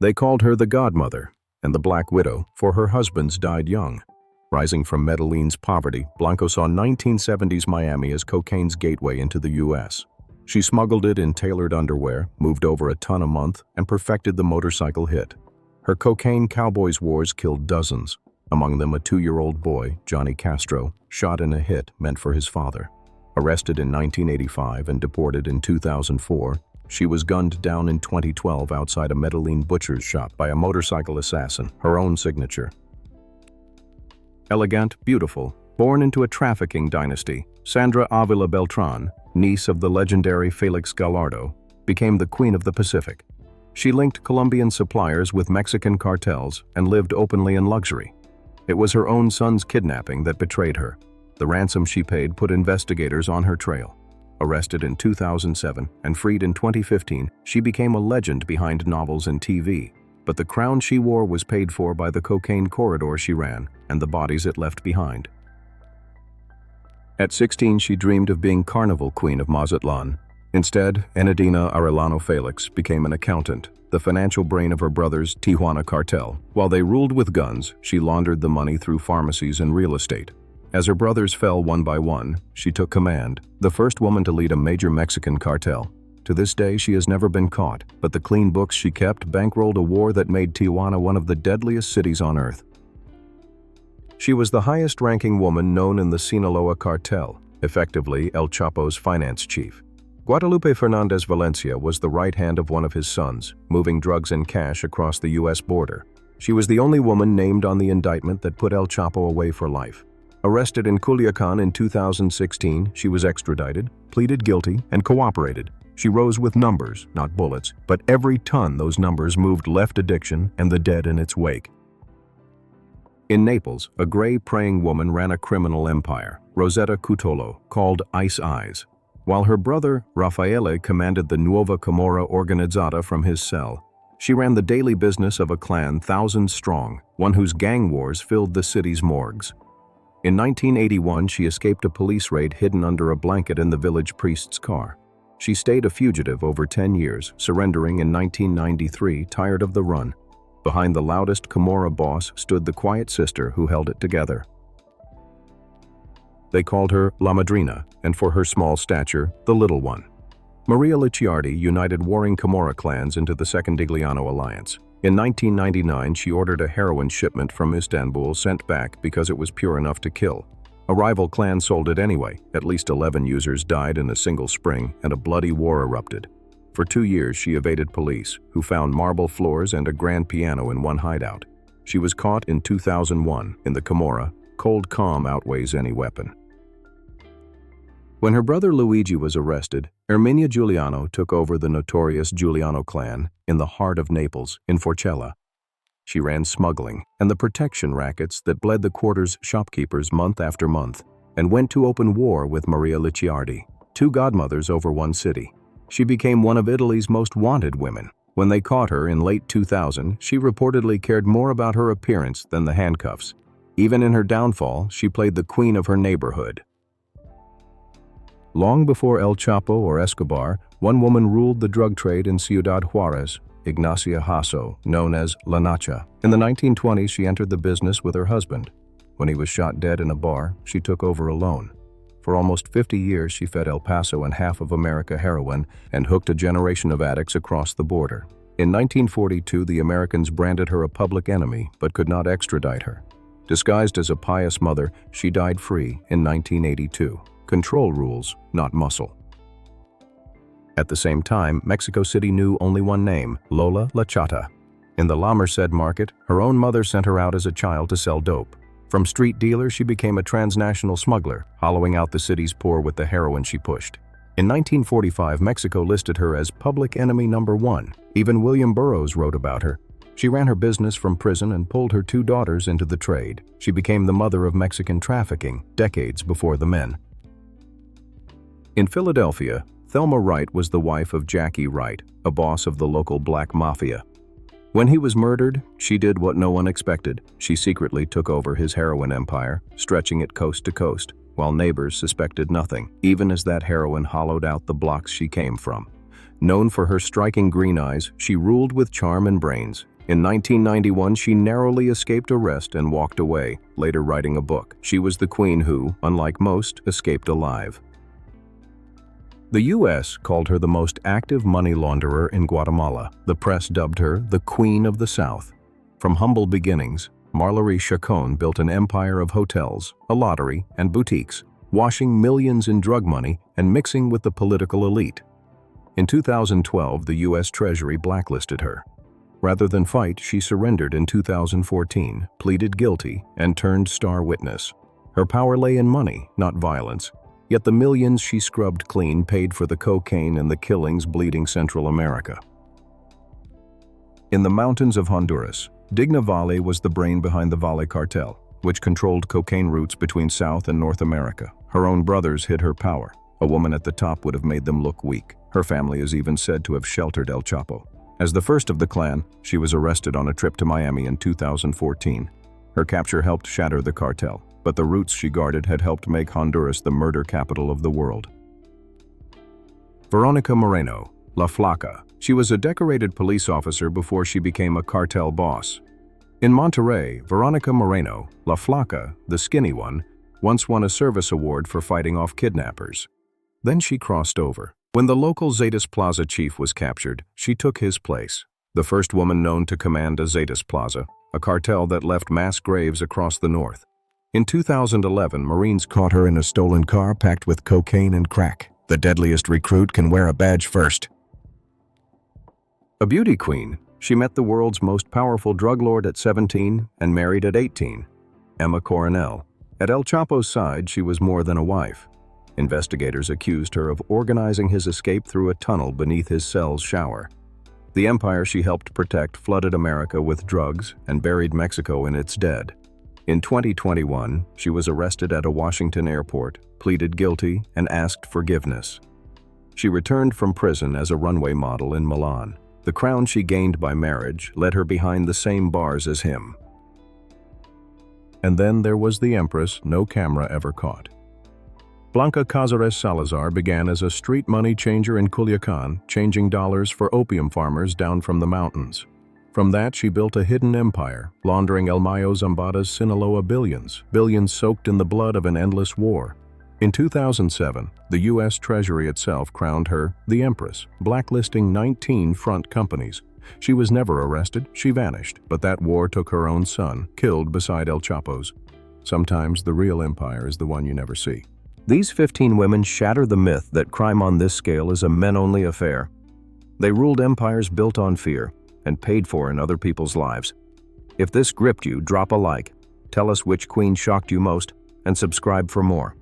They called her the Godmother and the Black Widow, for her husbands died young. Rising from Medellin's poverty, Blanco saw 1970s Miami as cocaine's gateway into the U.S. She smuggled it in tailored underwear, moved over a ton a month, and perfected the motorcycle hit. Her cocaine cowboys wars killed dozens, among them a 2-year-old boy, Johnny Castro, shot in a hit meant for his father. Arrested in 1985 and deported in 2004, she was gunned down in 2012 outside a Medellin butcher's shop by a motorcycle assassin, her own signature. Elegant, beautiful, born into a trafficking dynasty, Sandra Avila Beltran, niece of the legendary Felix Gallardo, became the Queen of the Pacific. She linked Colombian suppliers with Mexican cartels and lived openly in luxury. It was her own son's kidnapping that betrayed her. The ransom she paid put investigators on her trail. Arrested in 2007 and freed in 2015, she became a legend behind novels and TV. But the crown she wore was paid for by the cocaine corridor she ran and the bodies it left behind. At 16, she dreamed of being Carnival Queen of Mazatlan. Instead, Enedina Arellano Felix became an accountant, the financial brain of her brother's Tijuana cartel. While they ruled with guns, she laundered the money through pharmacies and real estate. As her brothers fell one by one, she took command, the first woman to lead a major Mexican cartel. To this day, she has never been caught, but the clean books she kept bankrolled a war that made Tijuana one of the deadliest cities on earth. She was the highest-ranking woman known in the Sinaloa cartel, effectively El Chapo's finance chief. Guadalupe Fernandez Valencia was the right hand of one of his sons, moving drugs and cash across the U.S. border. She was the only woman named on the indictment that put El Chapo away for life. Arrested in Culiacan in 2016, she was extradited, pleaded guilty, and cooperated. She rose with numbers, not bullets, but every ton those numbers moved left addiction and the dead in its wake. In Naples, a gray praying woman ran a criminal empire, Rosetta Cutolo, called Ice Eyes, while her brother, Raffaele, commanded the Nuova Camorra Organizzata from his cell. She ran the daily business of a clan thousands strong, one whose gang wars filled the city's morgues. In 1981, she escaped a police raid hidden under a blanket in the village priest's car. She stayed a fugitive over 10 years, surrendering in 1993, tired of the run. Behind the loudest Camorra boss stood the quiet sister who held it together. They called her La Madrina, and for her small stature, the Little One. Maria Licciardi united warring Camorra clans into the Secondigliano alliance. In 1999, she ordered a heroin shipment from Istanbul sent back because it was pure enough to kill. A rival clan sold it anyway. At least 11 users died in a single spring, and a bloody war erupted. For 2 years, she evaded police, who found marble floors and a grand piano in one hideout. She was caught in 2001 in the Camorra. Cold calm outweighs any weapon. When her brother Luigi was arrested, Erminia Giuliano took over the notorious Giuliano clan in the heart of Naples, in Forcella. She ran smuggling and the protection rackets that bled the quarter's shopkeepers month after month, and went to open war with Maria Licciardi, 2 godmothers over one city. She became one of Italy's most wanted women. When they caught her in late 2000, she reportedly cared more about her appearance than the handcuffs. Even in her downfall, she played the queen of her neighborhood. Long before El Chapo or Escobar, one woman ruled the drug trade in Ciudad Juarez, Ignacia Hasso, known as La Nacha. In the 1920s, she entered the business with her husband. When he was shot dead in a bar, she took over alone. For almost 50 years, she fed El Paso and half of America heroin and hooked a generation of addicts across the border. In 1942, the Americans branded her a public enemy but could not extradite her. Disguised as a pious mother, she died free in 1982. Control rules, not muscle. At the same time, Mexico City knew only one name, Lola La Chata. In the La Merced market, her own mother sent her out as a child to sell dope. From street dealer, she became a transnational smuggler, hollowing out the city's poor with the heroin she pushed. In 1945, Mexico listed her as public enemy number 1. Even William Burroughs wrote about her. She ran her business from prison and pulled her 2 daughters into the trade. She became the mother of Mexican trafficking, decades before the men. In Philadelphia, Thelma Wright was the wife of Jackie Wright, a boss of the local black mafia. When he was murdered, she did what no one expected. She secretly took over his heroin empire, stretching it coast to coast, while neighbors suspected nothing, even as that heroin hollowed out the blocks she came from. Known for her striking green eyes, she ruled with charm and brains. In 1991, she narrowly escaped arrest and walked away, later writing a book. She was the queen who, unlike most, escaped alive. The U.S. called her the most active money launderer in Guatemala. The press dubbed her the Queen of the South. From humble beginnings, Marjorie Chacon built an empire of hotels, a lottery, and boutiques, washing millions in drug money and mixing with the political elite. In 2012, the U.S. Treasury blacklisted her. Rather than fight, she surrendered in 2014, pleaded guilty, and turned star witness. Her power lay in money, not violence. Yet the millions she scrubbed clean paid for the cocaine and the killings bleeding Central America. In the mountains of Honduras, Digna Valle was the brain behind the Valle Cartel, which controlled cocaine routes between South and North America. Her own brothers hid her power. A woman at the top would have made them look weak. Her family is even said to have sheltered El Chapo. As the first of the clan, she was arrested on a trip to Miami in 2014. Her capture helped shatter the cartel, but the roots she guarded had helped make Honduras the murder capital of the world. Veronica Moreno, La Flaca. She was a decorated police officer before she became a cartel boss. In Monterrey, Veronica Moreno, La Flaca, the skinny one, once won a service award for fighting off kidnappers. Then she crossed over. When the local Zetas Plaza chief was captured, she took his place. The first woman known to command a Zetas Plaza, a cartel that left mass graves across the north. In 2011, Marines caught her in a stolen car packed with cocaine and crack. The deadliest recruit can wear a badge first. A beauty queen, she met the world's most powerful drug lord at 17 and married at 18, Emma Coronel. At El Chapo's side, she was more than a wife. Investigators accused her of organizing his escape through a tunnel beneath his cell's shower. The empire she helped protect flooded America with drugs and buried Mexico in its dead. In 2021, she was arrested at a Washington airport, pleaded guilty, and asked forgiveness. She returned from prison as a runway model in Milan. The crown she gained by marriage led her behind the same bars as him. And then there was the empress no camera ever caught. Blanca Cázares Salazar began as a street money changer in Culiacán, changing dollars for opium farmers down from the mountains. From that, she built a hidden empire, laundering El Mayo Zambada's Sinaloa billions soaked in the blood of an endless war. In 2007, the U.S. Treasury itself crowned her the Empress, blacklisting 19 front companies. She was never arrested, she vanished, but that war took her own son, killed beside El Chapo's. Sometimes the real empire is the one you never see. These 15 women shatter the myth that crime on this scale is a men-only affair. They ruled empires built on fear and paid for in other people's lives. If this gripped you, drop a like, tell us which queen shocked you most, and subscribe for more.